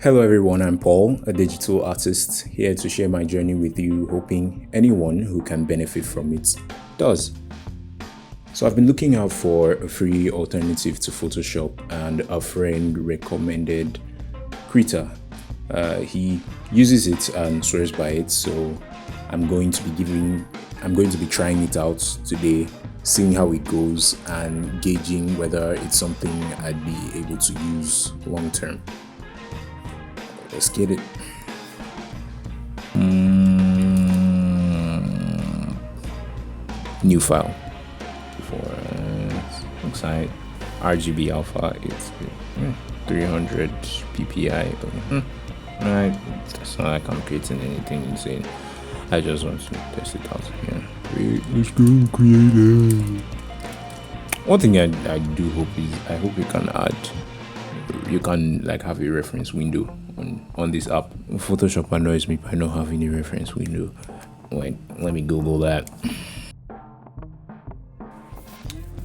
Hello everyone, I'm Paul, a digital artist, here to share my journey with you, hoping anyone who can benefit from it does. So I've been looking out for a free alternative to Photoshop, and a friend recommended Krita. He uses it and swears by it, so I'm going to be trying it out today, seeing how it goes and gauging whether it's something I'd be able to use long term. Let's get it. New file. Looks like RGB alpha. It's 300 ppi. Right. It's not like I'm creating anything insane. I just want to test it out. Yeah. Let's go creative. One thing I do hope is you can have a reference window on this app. Photoshop annoys me by not having a reference window. Wait, let me Google that.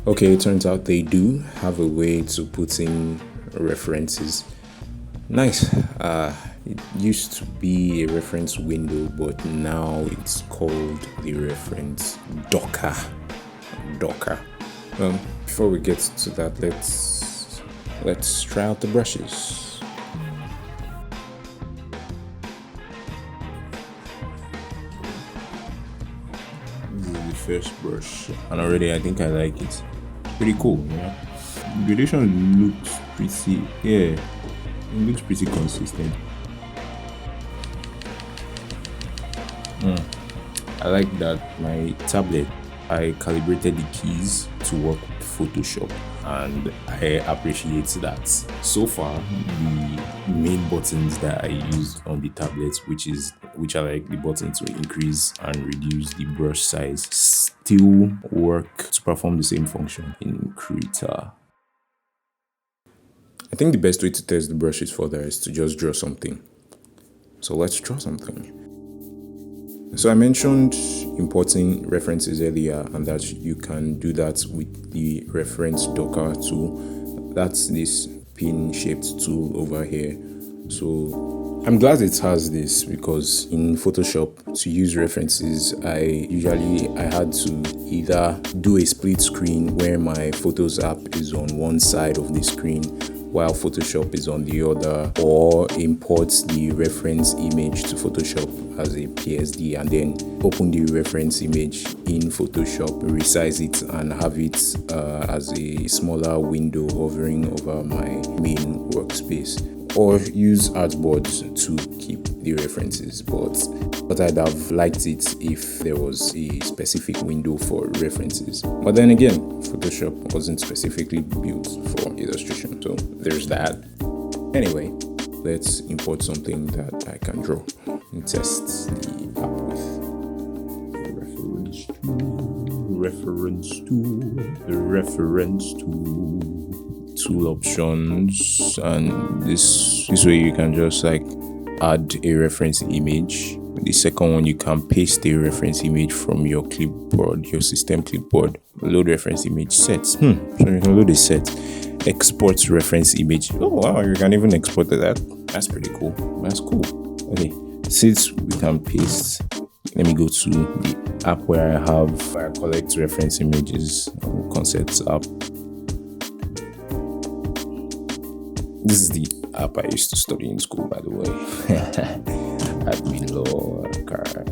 Okay, it turns out they do have a way to put in references. Nice. It used to be a reference window, but now it's called the reference Docker. Before we get to that, let's try out the brushes. This is the first brush, and already I think I like it. Pretty cool, yeah. Gradation looks it looks pretty consistent. I like that my tablet, I calibrated the keys to work with Photoshop, and I appreciate that. So far, the main buttons that I used on the tablet, which are like the button to increase and reduce the brush size, still work to perform the same function in Krita. I think the best way to test the brushes further is to just draw something. So let's draw something. So I mentioned importing references earlier, and that you can do that with the reference Docker tool. That's this pin-shaped tool over here. So I'm glad it has this, because in Photoshop, to use references, I had to either do a split screen where my Photos app is on one side of the screen while Photoshop is on the other, or import the reference image to Photoshop as a PSD and then open the reference image in Photoshop, resize it and have it as a smaller window hovering over my main workspace, or use artboards to keep the references. But I'd have liked it if there was a specific window for references. But then again, Photoshop wasn't specifically built for illustration, so there's that. Anyway, let's import something that I can draw and test the app with. Reference tool. Tool options, and this way you can just add a reference image. The second one, you can paste a reference image from your clipboard, your system clipboard. Load reference image sets. So you can load a set. Export reference image. Oh wow, you can even export that. That's pretty cool. That's cool. Okay, since we can paste, let me go to the app where I collect reference images. Concepts app. This is the app I used to study in school, by the way. Admin law, character.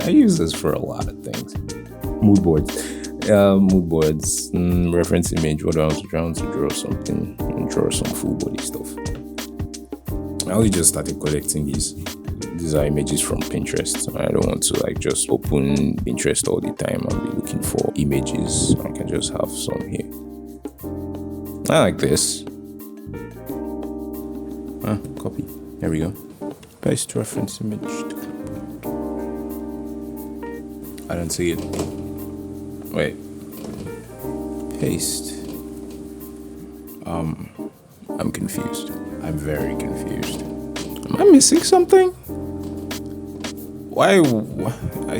I use this for a lot of things. Mood boards, reference image. What I want to draw something, draw some full body stuff. I only just started collecting these. These are images from Pinterest. I don't want to just open Pinterest all the time and be looking for images. I can just have some here. I like this. Copy. There we go. Paste reference image to clipboard. I don't see it. Wait. Paste. I'm confused. I'm very confused. Am I missing something? Why? I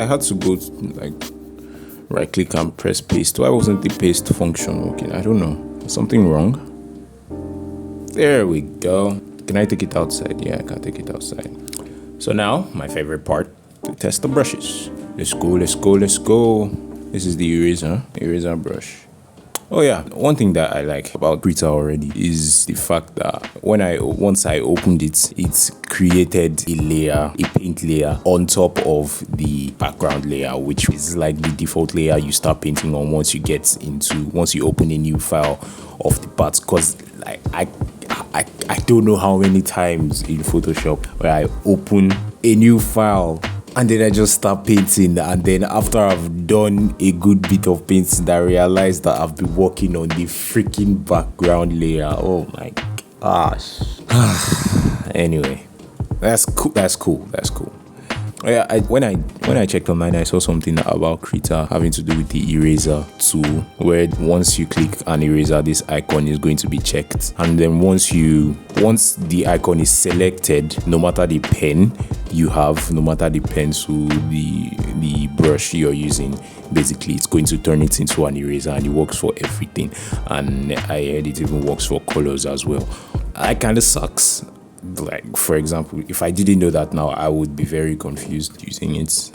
had to go right click and press paste. Why wasn't the paste function working? I don't know. Something wrong? There we go. Can I take it outside? Yeah, I can take it outside. So now, my favorite part, to test the brushes. Let's go. This is the eraser brush. Oh yeah, one thing that I like about Krita already is the fact that once I opened it, it created a paint layer on top of the background layer, which is like the default layer you start painting on once you open a new file of the parts. Cause like I don't know how many times in Photoshop where I open a new file and then I just start painting, and then after I've done a good bit of painting, I realize that I've been working on the freaking background layer. Oh my gosh. Anyway, that's cool. Yeah, when I checked online, I saw something about Krita having to do with the eraser tool, where once you click an eraser, this icon is going to be checked, and then once the icon is selected, no matter the pen you have, no matter the pencil, the brush you're using, basically it's going to turn it into an eraser, and it works for everything. And I heard it even works for colors as well. That kind of sucks. Like, for example, if I didn't know that now, I would be very confused using it.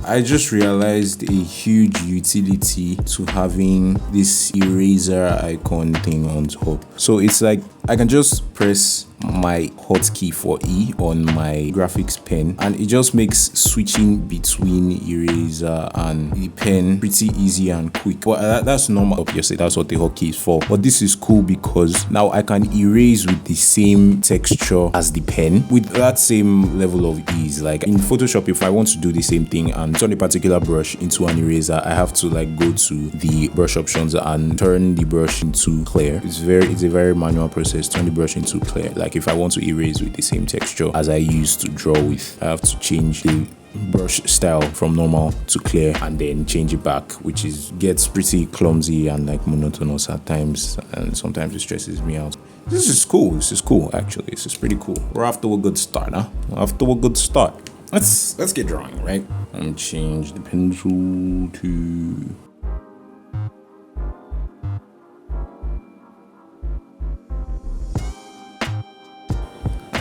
I just realized a huge utility to having this eraser icon thing on top. So it's like I can just press my hotkey for E on my graphics pen, and it just makes switching between eraser and the pen pretty easy and quick. Well, that's normal, obviously that's what the hotkey is for, but this is cool because now I can erase with the same texture as the pen with that same level of ease. Like in Photoshop, if I want to do the same thing and turn a particular brush into an eraser, I have to like go to the brush options and turn the brush into clear. It's a very manual process. Turn the brush into clear. Like if I want to erase with the same texture as I used to draw with, I have to change the brush style from normal to clear and then change it back, which gets pretty clumsy and like monotonous at times, and sometimes it stresses me out. This is cool actually. This is pretty cool. We're off to a good start, huh? Let's get drawing, right? And change the pencil to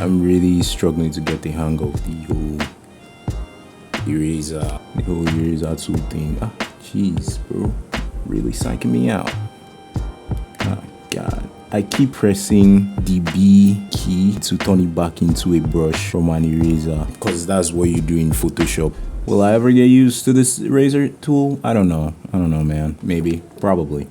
I'm really struggling to get the hang of the whole eraser tool thing. Jeez, bro. Really psyching me out. Oh, God. I keep pressing the B key to turn it back into a brush from an eraser, because that's what you do in Photoshop. Will I ever get used to this eraser tool? I don't know, man. Maybe. Probably.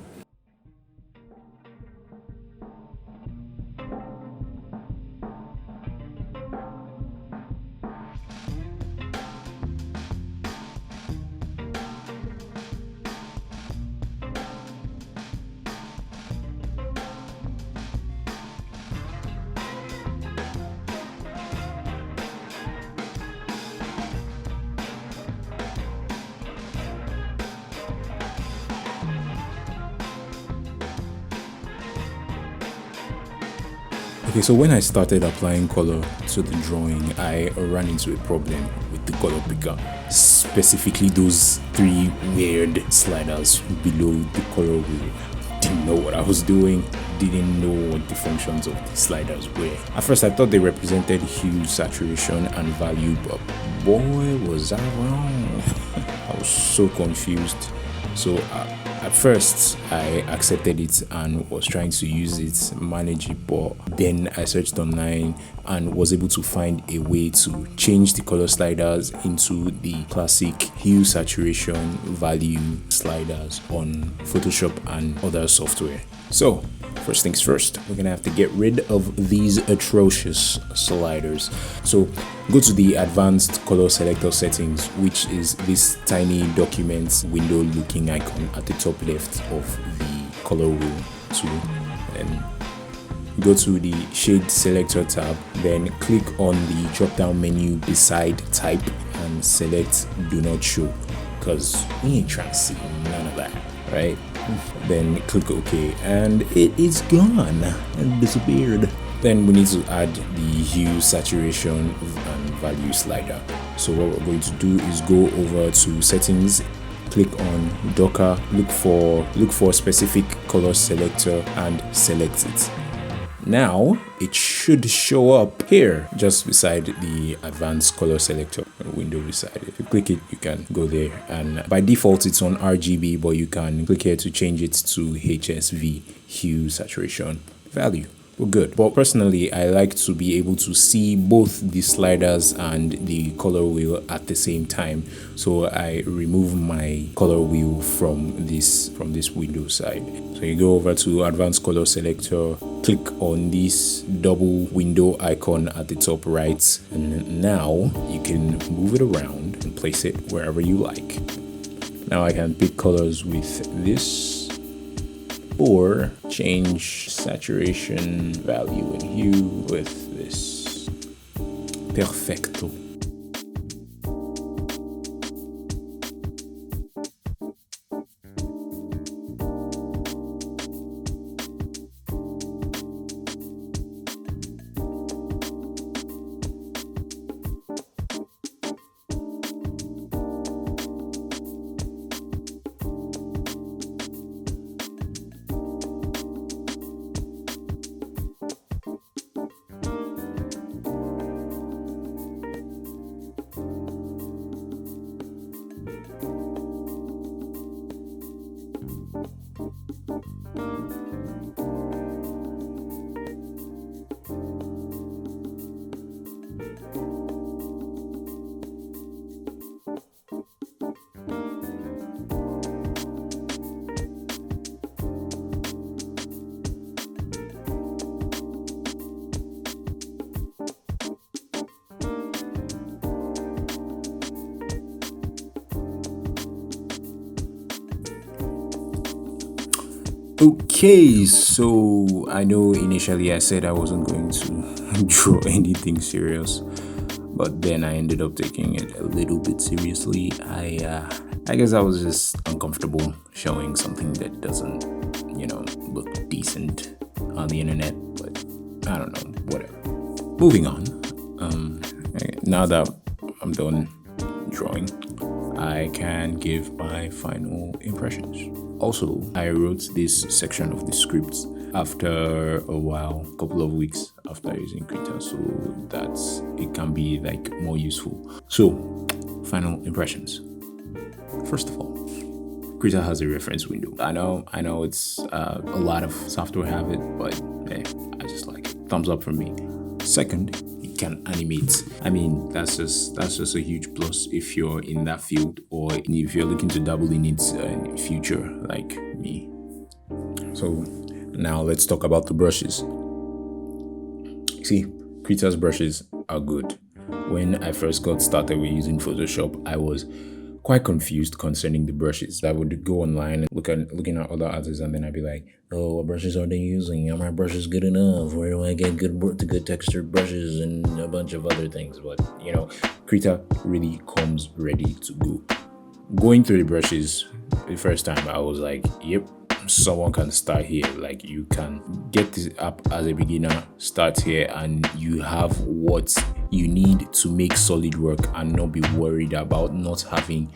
Okay, so when I started applying color to the drawing, I ran into a problem with the color picker, specifically those 3 weird sliders below the color wheel. Didn't know what I was doing, didn't know what the functions of the sliders were. At first I thought they represented hue, saturation and value, but boy was I wrong. I was so confused. So at first I accepted it and was trying to use it, manage it, but then I searched online and was able to find a way to change the color sliders into the classic hue, saturation, value sliders on Photoshop and other software. So first things first, we're gonna have to get rid of these atrocious sliders. So go to the advanced color selector settings, which is this tiny document window looking icon at the top left of the color wheel tool, and go to the shade selector tab, then click on the drop down menu beside type and select do not show, because we ain't trying to see none of that, right? Then click OK and it is gone and disappeared. Then we need to add the hue, saturation, and value slider. So what we're going to do is go over to settings, click on Docker, look for a specific color selector and select it. Now it should show up here just beside the advanced color selector window beside it. If you click it, you can go there, and by default it's on RGB, but you can click here to change it to HSV, hue, saturation, value. We're good. But personally, I like to be able to see both the sliders and the color wheel at the same time. So I remove my color wheel from this window side. So you go over to advanced color selector, click on this double window icon at the top right, and now you can move it around and place it wherever you like. Now I can pick colors with this, or change saturation, value, and hue with this. Perfecto. Okay, so I know initially I said I wasn't going to draw anything serious, but then I ended up taking it a little bit seriously. I guess I was just uncomfortable showing something that doesn't, look decent on the internet, but I don't know, whatever. Moving on. Now that I'm done drawing, I can give my final impressions. Also, I wrote this section of the script after a while, a couple of weeks after using Krita, so that it can be more useful. So, final impressions. First of all, Krita has a reference window. I know it's a lot of software have it, but hey, I just like it. Thumbs up from me. Second, it can animate. I mean, that's just a huge plus if you're in that field, or if you're looking to double in it in the future, like me. So now let's talk about the brushes. See, Krita's brushes are good. When I first got started with using Photoshop, I was quite confused concerning the brushes. I would go online and looking at other artists, and then I'd be like, oh, what brushes are they using? Are my brushes good enough? Where do I get good textured brushes and a bunch of other things? But Krita really comes ready to go. Going through the brushes the first time, I was like, yep, someone can start here. Like, you can get this app as a beginner, start here, and you have what you need to make solid work and not be worried about not having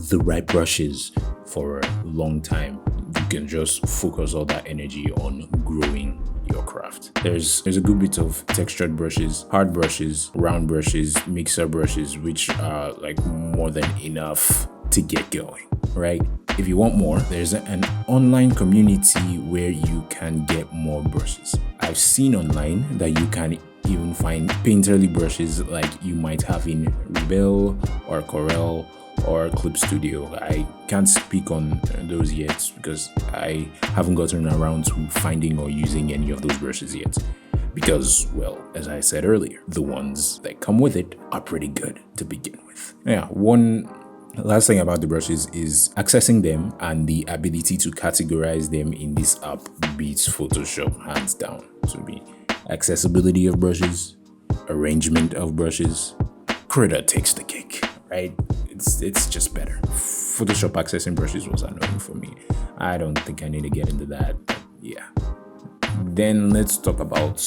the right brushes for a long time. You can just focus all that energy on growing your craft. There's a good bit of textured brushes, hard brushes, round brushes, mixer brushes, which are more than enough to get going, right? If you want more, there's an online community where you can get more brushes. I've seen online that you can even find painterly brushes like you might have in Rebel or Corel or Clip Studio. I can't speak on those yet because I haven't gotten around to finding or using any of those brushes yet. Because, well, as I said earlier, the ones that come with it are pretty good to begin with. Yeah, one last thing about the brushes is accessing them and the ability to categorize them in this app beats Photoshop hands down to me. Accessibility of brushes, arrangement of brushes, Krita takes the cake, right? It's just better. Photoshop accessing brushes was annoying for me. I don't think I need to get into that, but yeah. Then let's talk about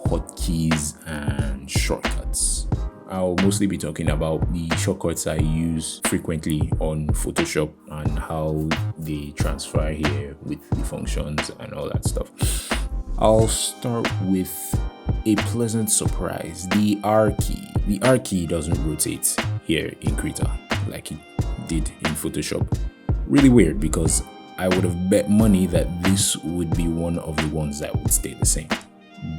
hotkeys and shortcuts. I'll mostly be talking about the shortcuts I use frequently on Photoshop and how they transfer here with the functions and all that stuff. I'll start with a pleasant surprise, the R key. The R key doesn't rotate here in Krita like it did in Photoshop. Really weird, because I would have bet money that this would be one of the ones that would stay the same.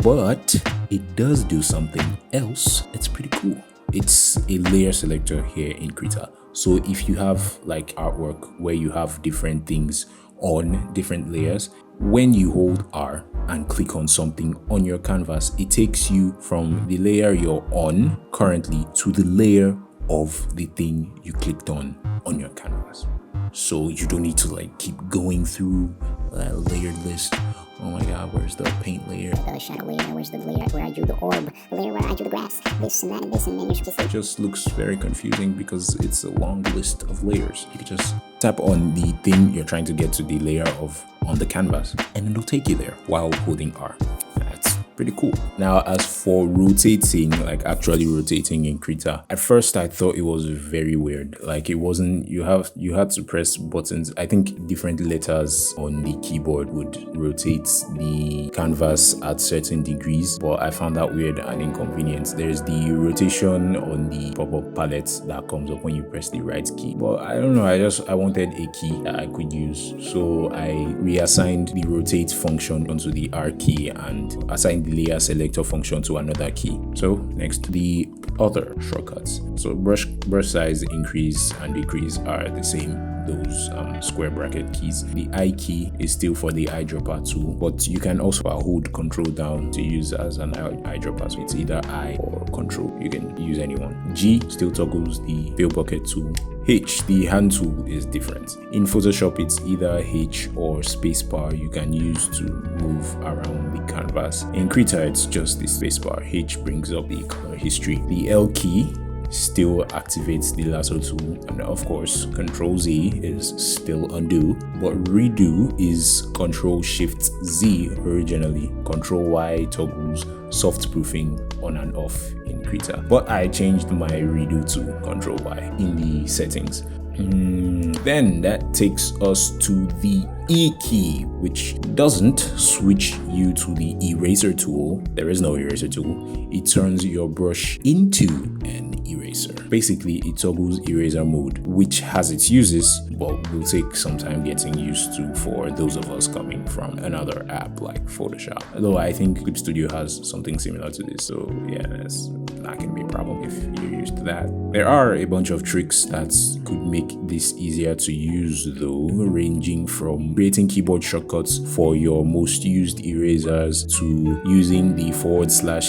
But it does do something else. It's pretty cool. It's a layer selector here in Krita. So if you have like artwork where you have different things on different layers, when you hold R and click on something on your canvas, it takes you from the layer you're on currently to the layer of the thing you clicked on your canvas. So you don't need to like keep going through that layered list. Oh my god, where's the paint layer? The shadow layer, where's the layer where I drew the orb? The layer where I drew the grass, this and that and this, and then you should just... It just looks very confusing because it's a long list of layers. You can just tap on the thing you're trying to get to the layer of on the canvas, and it'll take you there while holding R. That's pretty cool. Now, as for rotating, like actually rotating in Krita, at first I thought it was very weird. Like it wasn't, you had to press buttons. I think different letters on the keyboard would rotate the canvas at certain degrees, but I found that weird and inconvenient. There's the rotation on the pop-up palette that comes up when you press the right key, but I don't know, I wanted a key that I could use, so I reassigned the rotate function onto the R key and assigned the layer selector function to another key. So next, the other shortcuts. So brush size increase and decrease are the same, those square bracket keys. The I key is still for the eyedropper tool, but you can also hold control down to use as an eyedropper. So it's either I or control, you can use anyone. G still toggles the fill bucket tool. H, the hand tool, is different. In Photoshop, it's either H or spacebar you can use to move around the canvas. In Krita, it's just the spacebar. H brings up the color history. The L key still activates the lasso tool, and of course Control Z is still undo, but redo is Control Shift Z originally. Control Y toggles soft proofing on and off in Krita, but I changed my redo to Control Y in the settings. Then that takes us to the E key, which doesn't switch you to the eraser tool. There is no eraser tool. It turns your brush into an eraser. Basically, it toggles eraser mode, which has its uses, but will take some time getting used to for those of us coming from another app like Photoshop. Although I think Clip Studio has something similar to this, so yeah, that's not gonna be a problem if you're used to that. There are a bunch of tricks that could make this easier to use though, ranging from creating keyboard shortcuts for your most used erasers to using the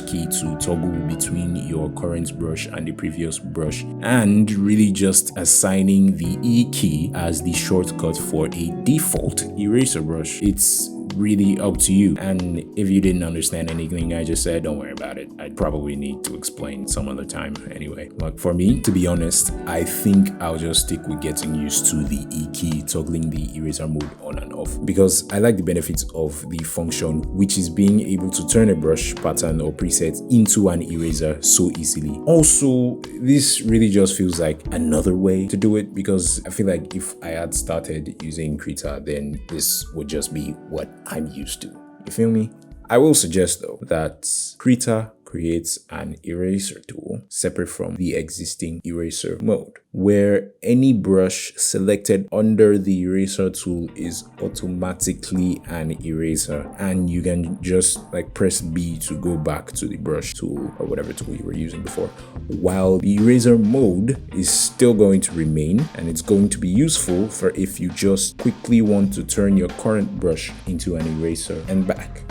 / key to toggle between your current brush and the previous brush, and really just assigning the E key as the shortcut for a default eraser brush. It's really up to you, and if you didn't understand anything I just said, don't worry about it. I'd probably need to explain some other time anyway. But for me, to be honest, I think I'll just stick with getting used to the E key, toggling the eraser mode on and off, because I like the benefits of the function, which is being able to turn a brush pattern or preset into an eraser so easily. Also, this really just feels like another way to do it, because I feel like if I had started using Krita, then this would just be what I'm used to. You feel me? I will suggest though that Krita creates an eraser tool separate from the existing eraser mode, where any brush selected under the eraser tool is automatically an eraser, and you can just like press B to go back to the brush tool or whatever tool you were using before, while the eraser mode is still going to remain, and it's going to be useful for if you just quickly want to turn your current brush into an eraser and back.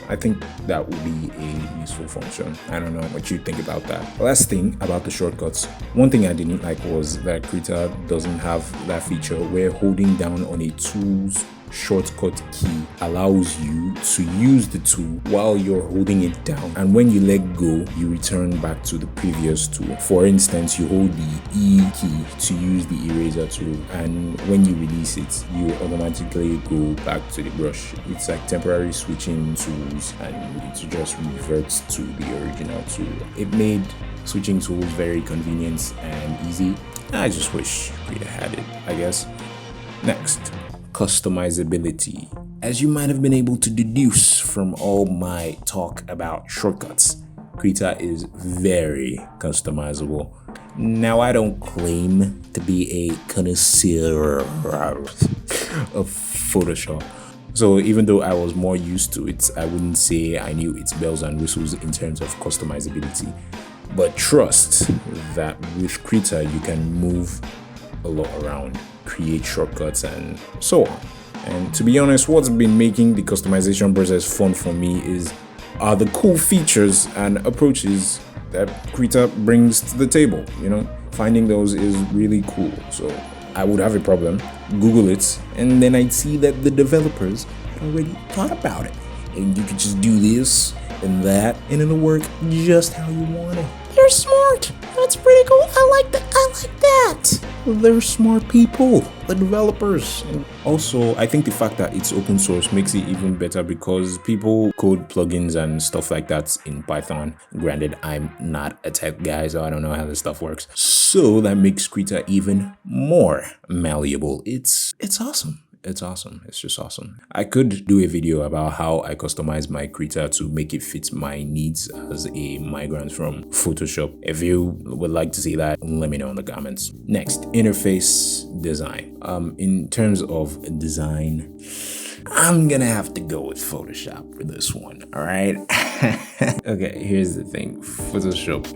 I think that would be a useful function. I don't know what you think about that. Last thing about the shortcuts, one thing I didn't like was that Krita doesn't have that feature where holding down on a tool's shortcut key allows you to use the tool while you're holding it down, and when you let go, you return back to the previous tool. For instance, you hold the E key to use the eraser tool, and when you release it, you automatically go back to the brush. It's like temporary switching tools, and it just reverts to the original tool. It made switching tools very convenient and easy. I just wish Krita had it, I guess. Next, customizability. As you might have been able to deduce from all my talk about shortcuts, Krita is very customizable. Now, I don't claim to be a connoisseur of Photoshop, so even though I was more used to it, I wouldn't say I knew its bells and whistles in terms of customizability. But trust that with Krita, you can move a lot around, create shortcuts, and so on. And to be honest, what's been making the customization process fun for me are the cool features and approaches that Krita brings to the table. Finding those is really cool. So I would have a problem, Google it, and then I'd see that the developers had already thought about it. And you could just do this and that, and it'll work just how you want it. They're smart. That's pretty cool. I like that. They're smart people, the developers. And also, I think the fact that it's open source makes it even better because people code plugins and stuff like that in Python. Granted, I'm not a tech guy, so I don't know how this stuff works. So that makes Krita even more malleable. It's awesome. It's awesome. It's just awesome. I could do a video about how I customize my Krita to make it fit my needs as a migrant from Photoshop. If you would like to see that, let me know in the comments. Next, interface design. In terms of design, I'm gonna have to go with Photoshop for this one, all right? Okay, here's the thing. Photoshop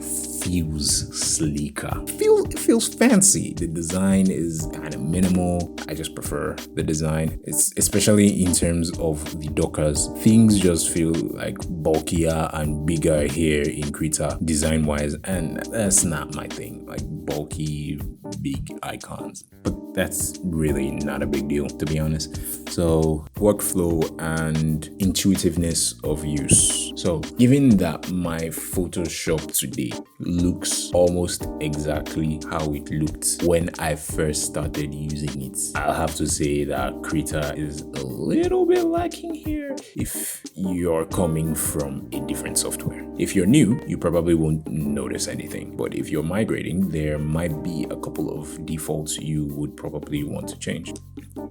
feels sleeker. It feels fancy. The design is kind of minimal. I just prefer the design. It's especially in terms of the dockers. Things just feel like bulkier and bigger here in Krita design-wise, and that's not my thing. Like bulky, big icons. But that's really not a big deal, to be honest. So workflow and intuitiveness of use. So given that my Photoshop today looks almost exactly how it looked when I first started using it, I'll have to say that Krita is a little bit lacking here if you're coming from a different software. If you're new, you probably won't notice anything, but if you're migrating, there might be a couple of defaults you would probably want to change.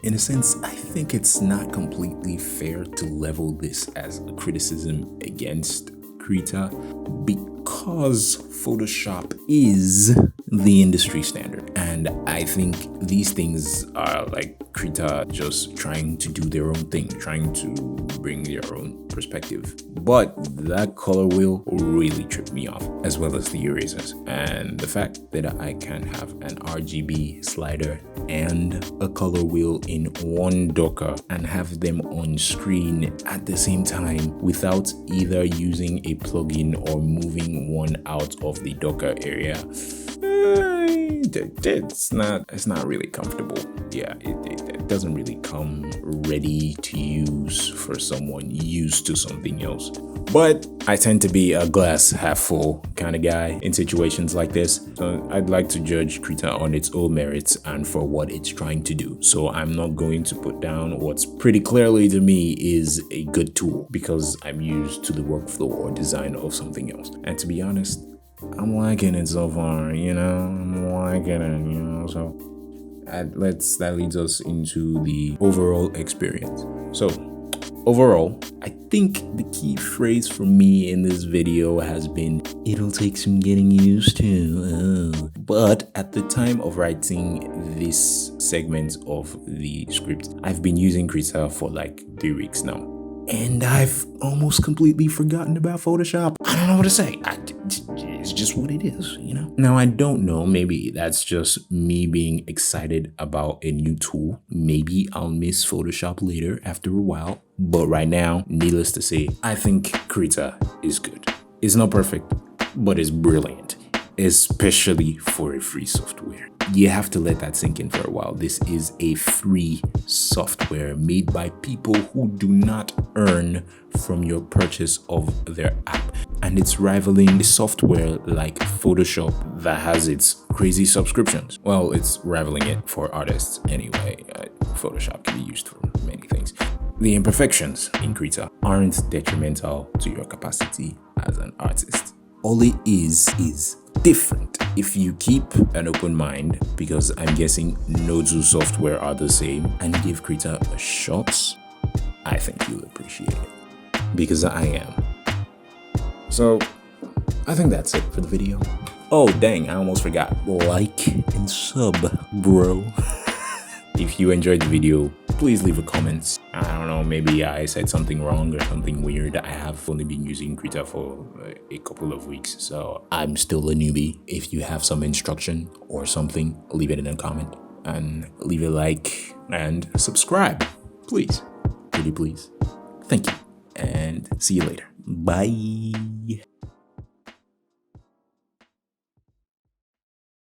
In a sense, I think it's not completely fair to level this as a criticism against Krita because Photoshop is the industry standard. And I think these things are like Krita just trying to do their own thing, trying to bring their own perspective. But that color wheel really tripped me off, as well as the erasers. And the fact that I can have an RGB slider and a color wheel in one Docker and have them on screen at the same time without either using a plugin or moving one out of the Docker area, it's not really comfortable. Yeah, it doesn't really come ready to use for someone used to something else. But I tend to be a glass half full kind of guy in situations like this. So I'd like to judge Krita on its own merits and for what it's trying to do. So I'm not going to put down what's pretty clearly to me is a good tool because I'm used to the workflow or design of something else. And to be honest, I'm liking it so far, I'm liking it, so that leads us into the overall experience. So overall, I think the key phrase for me in this video has been, it'll take some getting used to. But at the time of writing this segment of the script, I've been using Krita for like 3 weeks now. And I've almost completely forgotten about Photoshop. I don't know what to say. It's just what it is, Now, I don't know. Maybe that's just me being excited about a new tool. Maybe I'll miss Photoshop later after a while. But right now, needless to say, I think Krita is good. It's not perfect, but it's brilliant, especially for a free software. You have to let that sink in for a while. This is a free software made by people who do not earn from your purchase of their app. And it's rivaling software like Photoshop that has its crazy subscriptions. Well, it's rivaling it for artists anyway. Photoshop can be used for many things. The imperfections in Krita aren't detrimental to your capacity as an artist. All it is different. If you keep an open mind, because I'm guessing no two software are the same, and give Krita a shot, I think you'll appreciate it. Because I am. So, I think that's it for the video. Oh dang, I almost forgot. Like and sub, bro. If you enjoyed the video, please leave a comment. I don't know, maybe I said something wrong or something weird. I have only been using Krita for a couple of weeks, so I'm still a newbie. If you have some instruction or something, leave it in a comment. And leave a like and subscribe. Please. Pretty please. Thank you. And see you later. Bye.